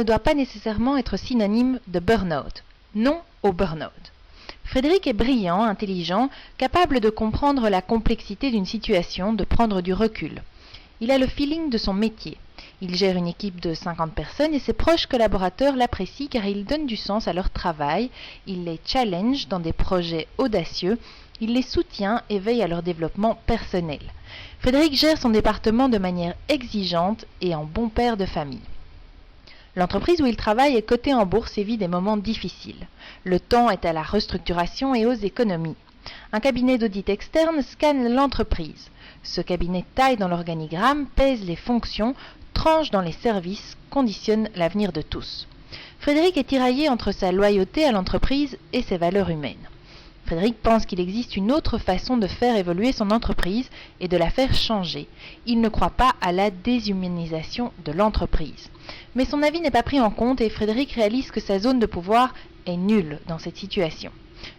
ne doit pas nécessairement être synonyme de burn-out. Non au burn-out. Frédéric est brillant, intelligent, capable de comprendre la complexité d'une situation, de prendre du recul. Il a le feeling de son métier. Il gère une équipe de 50 personnes et ses proches collaborateurs l'apprécient car il donne du sens à leur travail, il les challenge dans des projets audacieux, il les soutient et veille à leur développement personnel. Frédéric gère son département de manière exigeante et en bon père de famille. L'entreprise où il travaille est cotée en bourse et vit des moments difficiles. Le temps est à la restructuration et aux économies. Un cabinet d'audit externe scanne l'entreprise. Ce cabinet taille dans l'organigramme, pèse les fonctions, tranche dans les services, conditionne l'avenir de tous. Frédéric est tiraillé entre sa loyauté à l'entreprise et ses valeurs humaines. Frédéric pense qu'il existe une autre façon de faire évoluer son entreprise et de la faire changer. Il ne croit pas à la déshumanisation de l'entreprise. Mais son avis n'est pas pris en compte et Frédéric réalise que sa zone de pouvoir est nulle dans cette situation.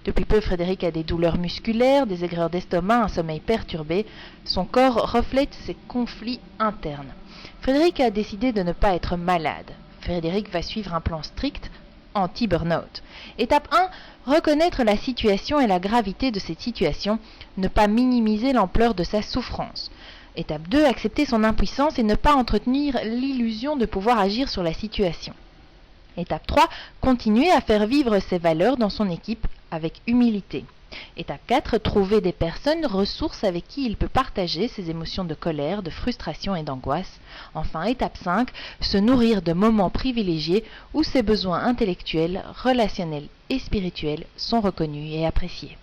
Depuis peu, Frédéric a des douleurs musculaires, des aigreurs d'estomac, un sommeil perturbé. Son corps reflète ses conflits internes. Frédéric a décidé de ne pas être malade. Frédéric va suivre un plan strict, anti-burnout. Étape 1, reconnaître la situation et la gravité de cette situation, ne pas minimiser l'ampleur de sa souffrance. Étape 2, accepter son impuissance et ne pas entretenir l'illusion de pouvoir agir sur la situation. Étape 3, continuer à faire vivre ses valeurs dans son équipe avec humilité. Étape 4, trouver des personnes ressources avec qui il peut partager ses émotions de colère, de frustration et d'angoisse. Enfin, étape 5, se nourrir de moments privilégiés où ses besoins intellectuels, relationnels et spirituels sont reconnus et appréciés.